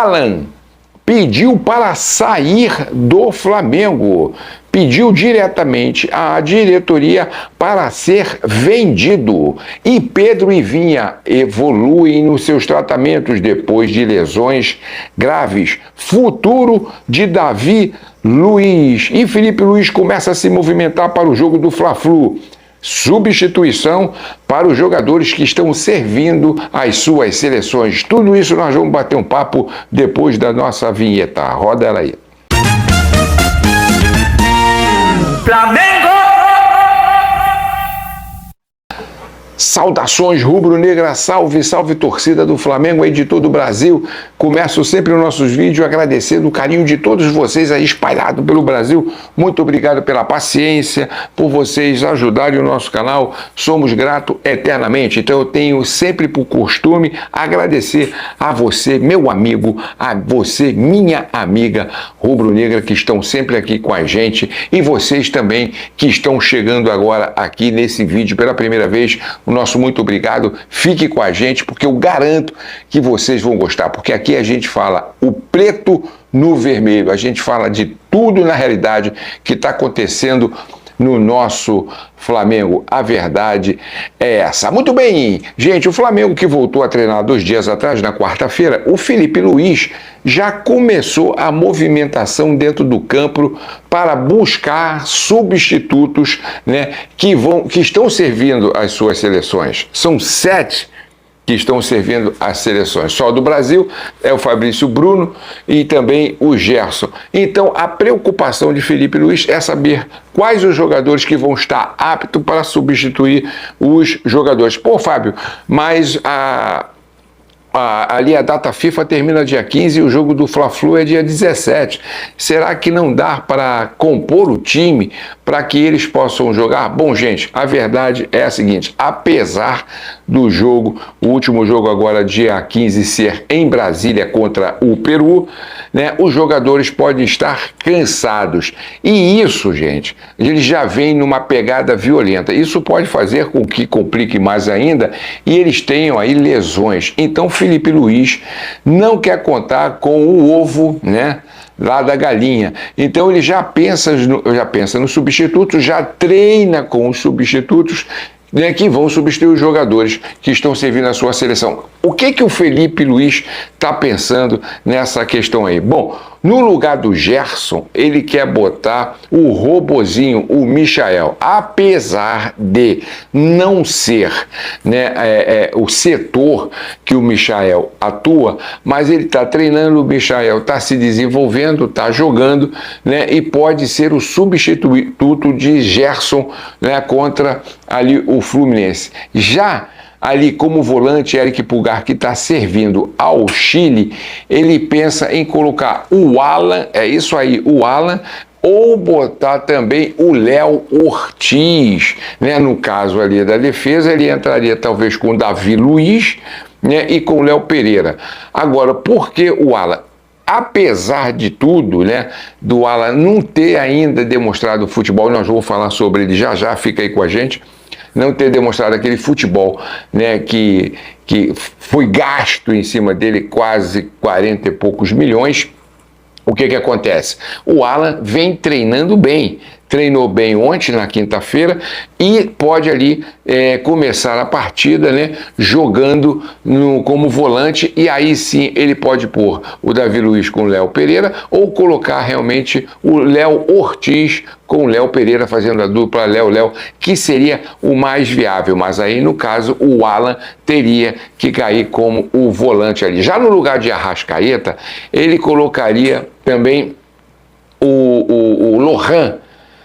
Alan pediu para sair do Flamengo, pediu diretamente à diretoria para ser vendido. E Pedro e Vinha evoluem nos seus tratamentos depois de lesões graves. Futuro de Davi Luiz. E Felipe Luiz começa a se movimentar para o jogo do Fla-Flu. Substituição para os jogadores que estão servindo as suas seleções. Tudo isso nós vamos bater um papo depois da nossa vinheta. Roda ela aí. Flamengo! Saudações rubro-negra, salve, salve torcida do Flamengo aí de todo o Brasil. Começo sempre os nossos vídeos agradecendo o carinho de todos vocês aí espalhado pelo Brasil. Muito obrigado pela paciência, por vocês ajudarem o nosso canal. Somos gratos eternamente. Então eu tenho sempre por costume agradecer a você, meu amigo, a você, minha amiga rubro-negra, que estão sempre aqui com a gente, e vocês também que estão chegando agora aqui nesse vídeo pela primeira vez. O nosso muito obrigado, fique com a gente, porque eu garanto que vocês vão gostar, porque aqui a gente fala o preto no vermelho, a gente fala de tudo na realidade que está acontecendo no nosso Flamengo. A verdade é essa. Muito bem, gente, o Flamengo que voltou a treinar 2 dias atrás, na quarta-feira, o Felipe Luiz já começou a movimentação dentro do campo para buscar substitutos, né, que estão servindo as suas seleções. São 7 que estão servindo as seleções. Só do Brasil é o Fabrício Bruno e também o Gerson. Então, a preocupação de Felipe Luiz é saber quais os jogadores que vão estar aptos para substituir os jogadores. Pô, Fábio, mas ali a data FIFA termina dia 15 e o jogo do Fla-Flu é dia 17. Será que não dá para compor o time para que eles possam jogar? Bom, gente, a verdade é a seguinte: apesar do jogo, o último jogo agora dia 15 ser em Brasília contra o Peru, né, os jogadores podem estar cansados. E isso, gente, eles já vêm numa pegada violenta. Isso pode fazer com que complique mais ainda e eles tenham aí lesões. Então, Felipe Luiz não quer contar com o ovo, né, lá da galinha. Então ele já pensa nos substitutos, já treina com os substitutos, né, que vão substituir os jogadores que estão servindo a sua seleção. O que o Felipe Luiz está pensando nessa questão aí? Bom, no lugar do Gerson, ele quer botar o robozinho, o Michael. Apesar de não ser, né, o setor que o Michael atua, mas ele está treinando, o Michael está se desenvolvendo, está jogando, né, e pode ser o substituto de Gerson, né, contra ali o Fluminense. Já ali como volante, Eric Pulgar, que está servindo ao Chile, ele pensa em colocar o Alan, é isso aí, o Alan, ou botar também o Léo Ortiz, né? No caso ali da defesa, ele entraria talvez com o Davi Luiz, né, e com o Léo Pereira. Agora, por que o Alan? Apesar de tudo, né, do Alan não ter ainda demonstrado futebol, nós vamos falar sobre ele já já, fica aí com a gente, não ter demonstrado aquele futebol, né, que foi gasto em cima dele quase 40 e poucos milhões, o que acontece? O Alan vem treinando bem, treinou bem ontem, na quinta-feira, e pode ali começar a partida, né, jogando como volante, e aí sim ele pode pôr o Davi Luiz com o Léo Pereira, ou colocar realmente o Léo Ortiz com o Léo Pereira, fazendo a dupla Léo-Léo, que seria o mais viável, mas aí no caso o Alan teria que cair como o volante ali. Já no lugar de Arrascaeta, ele colocaria também o Lohan,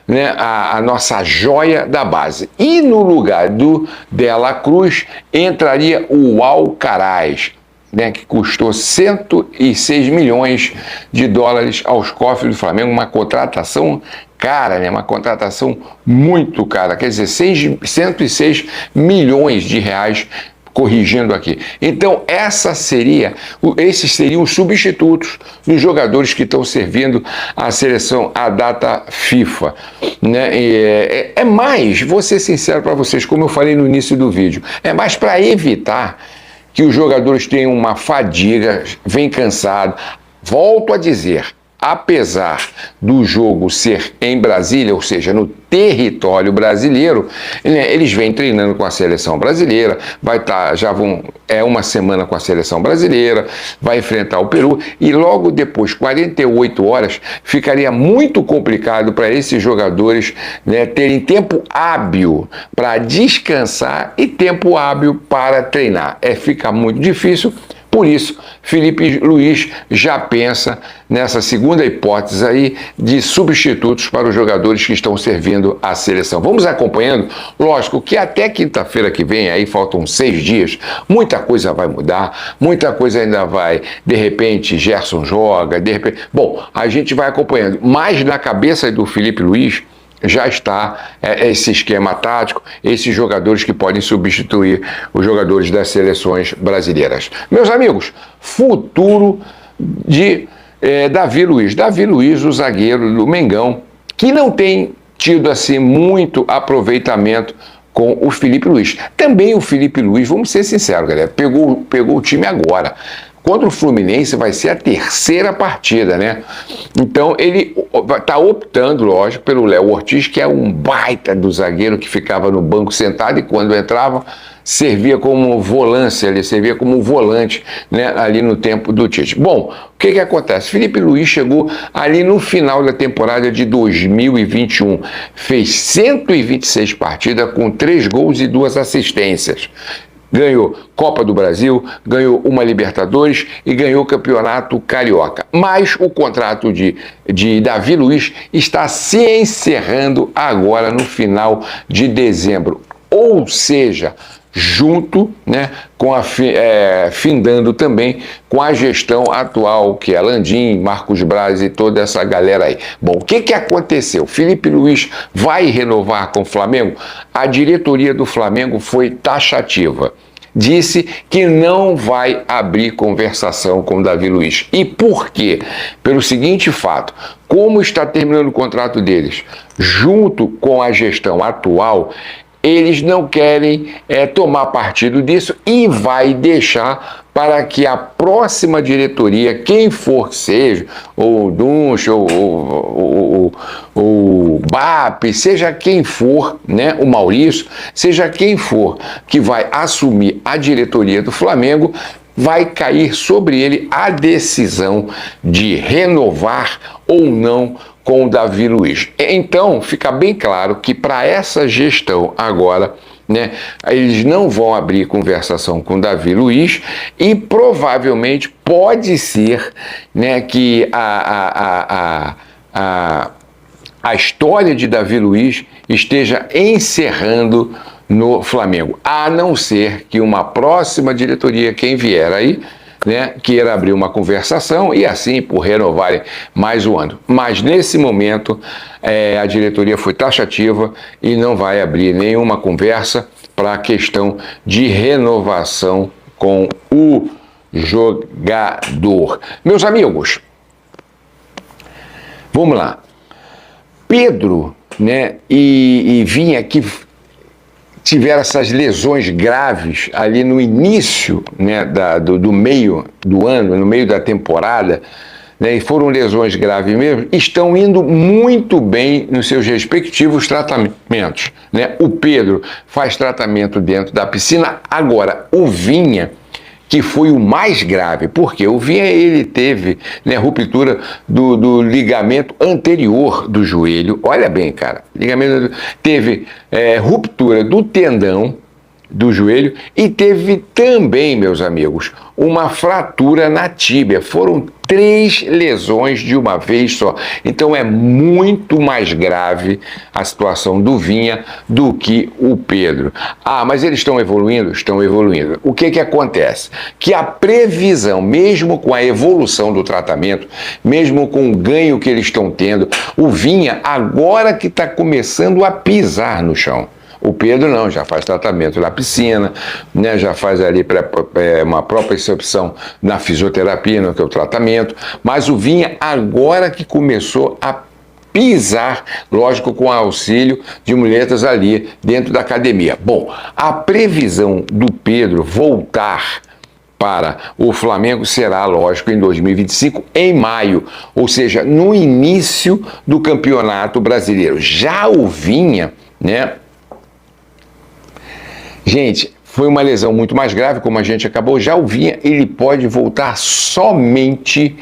né, a nossa joia da base. E no lugar do Dela Cruz entraria o Alcaraz, né, que custou 106 milhões de dólares aos cofres do Flamengo, uma contratação cara, né, uma contratação muito cara, quer dizer, 106 milhões de reais, corrigindo aqui. Então, esses seriam os substitutos dos jogadores que estão servindo a seleção à data FIFA, né? É mais, vou ser sincero para vocês, como eu falei no início do vídeo, é mais para evitar que os jogadores têm uma fadiga, vem cansado. Volto a dizer, apesar do jogo ser em Brasília, ou seja, no território brasileiro, né, eles vêm treinando com a seleção brasileira, é uma semana com a seleção brasileira, vai enfrentar o Peru e logo depois, 48 horas, ficaria muito complicado para esses jogadores, né, terem tempo hábil para descansar e tempo hábil para treinar. Fica muito difícil. Por isso, Felipe Luiz já pensa nessa segunda hipótese aí de substitutos para os jogadores que estão servindo à seleção. Vamos acompanhando, lógico que até quinta-feira que vem, aí faltam 6 dias, muita coisa vai mudar, muita coisa ainda vai, de repente Gerson joga, de repente... Bom, a gente vai acompanhando, mas na cabeça do Felipe Luiz, já está esse esquema tático, esses jogadores que podem substituir os jogadores das seleções brasileiras. Meus amigos, futuro de Davi Luiz. Davi Luiz, o zagueiro do Mengão, que não tem tido assim muito aproveitamento com o Felipe Luiz. Também o Felipe Luiz, vamos ser sinceros, galera, pegou o time agora. Contra o Fluminense vai ser a terceira partida, né? Então ele está optando, lógico, pelo Léo Ortiz, que é um baita do zagueiro que ficava no banco sentado e quando entrava servia como volância, ele servia como volante, né, ali no tempo do Tite. Bom, o que acontece? Felipe Luiz chegou ali no final da temporada de 2021, fez 126 partidas com 3 gols e 2 assistências. Ganhou Copa do Brasil, ganhou uma Libertadores e ganhou o Campeonato Carioca. Mas o contrato de Davi Luiz está se encerrando agora no final de dezembro. Ou seja, junto, né, com findando também com a gestão atual, que é Landim, Marcos Braz e toda essa galera aí. Bom, o que aconteceu? Felipe Luiz vai renovar com o Flamengo? A diretoria do Flamengo foi taxativa. Disse que não vai abrir conversação com Davi Luiz. E por quê? Pelo seguinte fato, como está terminando o contrato deles, junto com a gestão atual, eles não querem tomar partido disso e vai deixar para que a próxima diretoria, quem for que seja, ou o Dunch, ou o BAP, seja quem for, né, o Maurício, seja quem for que vai assumir a diretoria do Flamengo, vai cair sobre ele a decisão de renovar ou não com o Davi Luiz. Então, fica bem claro que para essa gestão agora, né, eles não vão abrir conversação com o Davi Luiz e provavelmente pode ser, né, que a história de Davi Luiz esteja encerrando no Flamengo, a não ser que uma próxima diretoria, quem vier aí, né, queira abrir uma conversação e assim por renovarem mais um ano. Mas nesse momento a diretoria foi taxativa e não vai abrir nenhuma conversa para a questão de renovação com o jogador. Meus amigos, vamos lá. Pedro, né, e Vinha que tiveram essas lesões graves ali no início, né, do meio do ano, no meio da temporada, né, e foram lesões graves mesmo, estão indo muito bem nos seus respectivos tratamentos, né? O Pedro faz tratamento dentro da piscina, agora o Vinha, que foi o mais grave, porque o Vinha ele teve, né, ruptura do ligamento anterior do joelho. Olha bem, cara, teve ruptura do tendão do joelho e teve também, meus amigos, uma fratura na tíbia. Foram 3 lesões de uma vez só. Então é muito mais grave a situação do Vinha do que o Pedro. Ah, mas eles estão evoluindo? Estão evoluindo. O que acontece? Que a previsão, mesmo com a evolução do tratamento, mesmo com o ganho que eles estão tendo, o Vinha agora que está começando a pisar no chão. O Pedro não, já faz tratamento na piscina, né, já faz ali uma própria excepção na fisioterapia, no teu tratamento, mas o Vinha agora que começou a pisar, lógico, com auxílio de muletas ali dentro da academia. Bom, a previsão do Pedro voltar para o Flamengo será, lógico, em 2025, em maio, ou seja, no início do Campeonato Brasileiro. Já o Vinha, né? Gente, foi uma lesão muito mais grave, como a gente acabou. Já o Vinha, ele pode voltar somente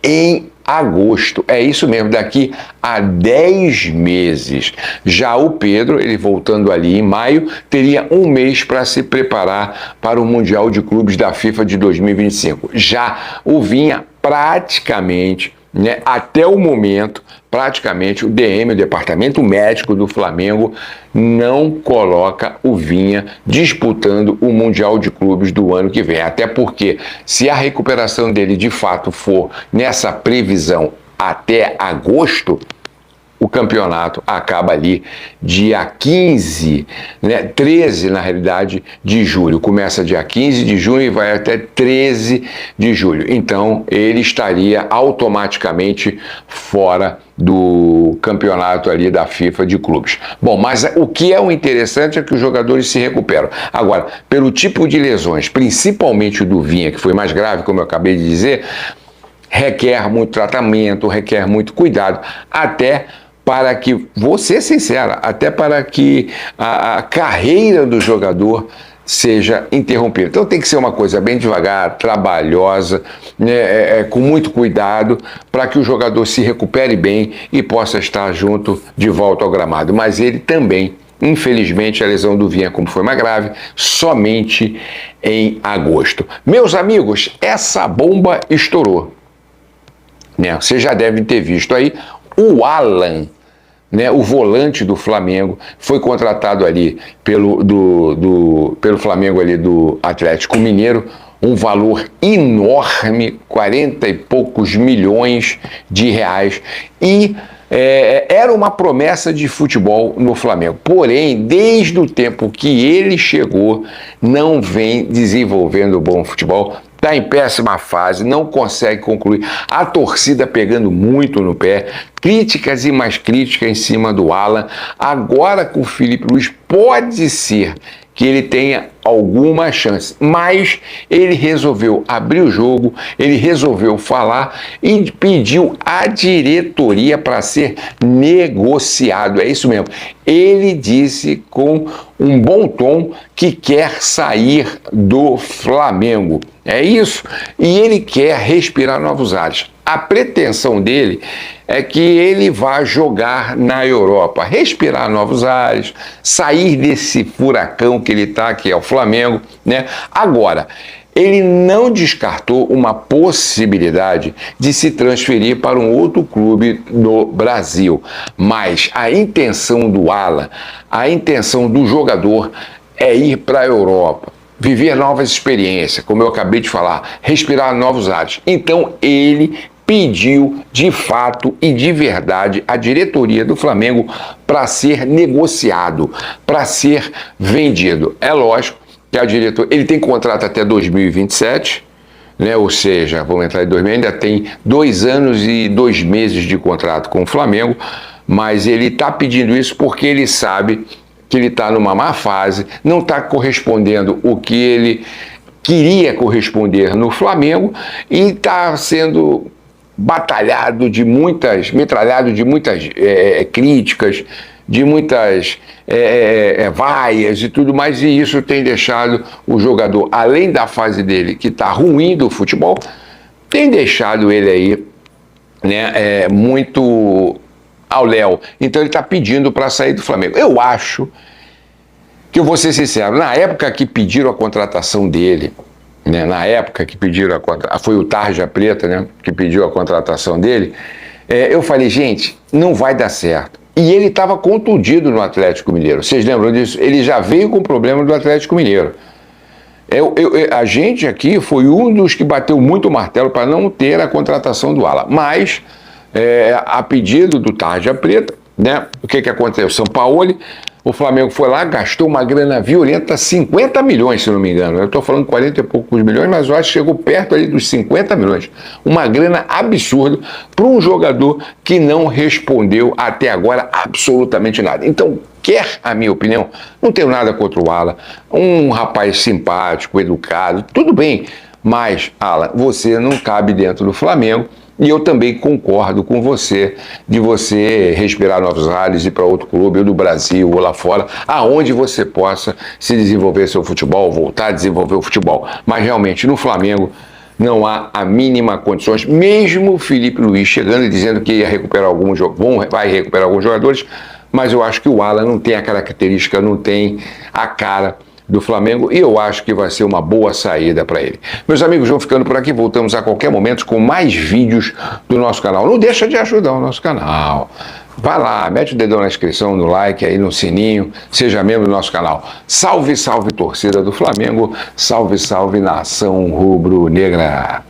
em agosto. É isso mesmo, daqui a 10 meses. Já o Pedro, ele voltando ali em maio, teria um mês para se preparar para o Mundial de Clubes da FIFA de 2025. Já o Vinha, praticamente, né, até o momento, praticamente o DM, o Departamento Médico do Flamengo, não coloca o Vinha disputando o Mundial de Clubes do ano que vem. Até porque, se a recuperação dele de fato for nessa previsão até agosto, o campeonato acaba ali dia 15, né, 13 na realidade, de julho. Começa dia 15 de junho e vai até 13 de julho. Então, ele estaria automaticamente fora do campeonato ali da FIFA de clubes. Bom, mas o que é o interessante é que os jogadores se recuperam. Agora, pelo tipo de lesões, principalmente o do Vinha, que foi mais grave, como eu acabei de dizer, requer muito tratamento, requer muito cuidado, até para que, vou ser sincera, até para que a carreira do jogador seja interrompida. Então tem que ser uma coisa bem devagar, trabalhosa, né, com muito cuidado, para que o jogador se recupere bem e possa estar junto de volta ao gramado. Mas ele também, infelizmente, a lesão do Vinha, como foi mais grave, somente em agosto. Meus amigos, essa bomba estourou. Né? Vocês já devem ter visto aí o Alan, né, o volante do Flamengo, foi contratado ali pelo Flamengo ali do Atlético Mineiro, um valor enorme, 40 e poucos milhões de reais, e era uma promessa de futebol no Flamengo. Porém, desde o tempo que ele chegou, não vem desenvolvendo bom futebol. Está em péssima fase, não consegue concluir, a torcida pegando muito no pé, críticas e mais críticas em cima do Alan. Agora com o Felipe Luiz pode ser que ele tenha alguma chance, mas ele resolveu abrir o jogo, ele resolveu falar e pediu à diretoria para ser negociado. É isso mesmo. Ele disse com um bom tom que quer sair do Flamengo. É isso. E ele quer respirar novos ares. A pretensão dele é que ele vá jogar na Europa, respirar novos ares, sair desse furacão que ele está, que é o Flamengo, né? Agora, ele não descartou uma possibilidade de se transferir para um outro clube no Brasil, mas a intenção do Alan, a intenção do jogador é ir para a Europa, viver novas experiências, como eu acabei de falar, respirar novos ares. Então ele pediu de fato e de verdade a diretoria do Flamengo para ser negociado, para ser vendido. É lógico que a diretoria, ele tem contrato até 2027, né? Ou seja, vamos entrar em 2000, ainda tem 2 anos e 2 meses de contrato com o Flamengo, mas ele está pedindo isso porque ele sabe que ele está numa má fase, não está correspondendo o que ele queria corresponder no Flamengo e está sendo metralhado de muitas críticas, de muitas vaias e tudo mais, e isso tem deixado o jogador, além da fase dele, que está ruim do futebol, tem deixado ele aí, né, muito ao léu. Então ele está pedindo para sair do Flamengo. Eu acho que, eu vou ser sincero, na época que pediram a contratação dele, né, na época que pediram foi o Tarja Preta, né, que pediu a contratação dele, eu falei, gente, não vai dar certo. E ele estava contundido no Atlético Mineiro. Vocês lembram disso? Ele já veio com problema do Atlético Mineiro. A gente aqui foi um dos que bateu muito o martelo para não ter a contratação do Alan. Mas, a pedido do Tarja Preta, né, o que aconteceu? São Paulo, o Flamengo foi lá, gastou uma grana violenta, 50 milhões, se não me engano. Eu estou falando 40 e poucos milhões, mas eu acho que chegou perto ali dos 50 milhões. Uma grana absurda para um jogador que não respondeu até agora absolutamente nada. Então, quer a minha opinião? Não tenho nada contra o Alan, um rapaz simpático, educado, tudo bem. Mas, Alan, você não cabe dentro do Flamengo. E eu também concordo com você de você respirar novos ares, ir para outro clube, ou do Brasil, ou lá fora, aonde você possa se desenvolver seu futebol, voltar a desenvolver o futebol. Mas realmente no Flamengo não há a mínima condições, mesmo o Felipe Luiz chegando e dizendo que ia recuperar vai recuperar alguns jogadores, mas eu acho que o Alan não tem a característica, não tem a cara do Flamengo, e eu acho que vai ser uma boa saída para ele. Meus amigos, vão ficando por aqui, voltamos a qualquer momento com mais vídeos do nosso canal. Não deixa de ajudar o nosso canal. Vai lá, mete o dedão na inscrição, no like, aí no sininho, seja membro do nosso canal. Salve, salve torcida do Flamengo, salve, salve nação rubro-negra.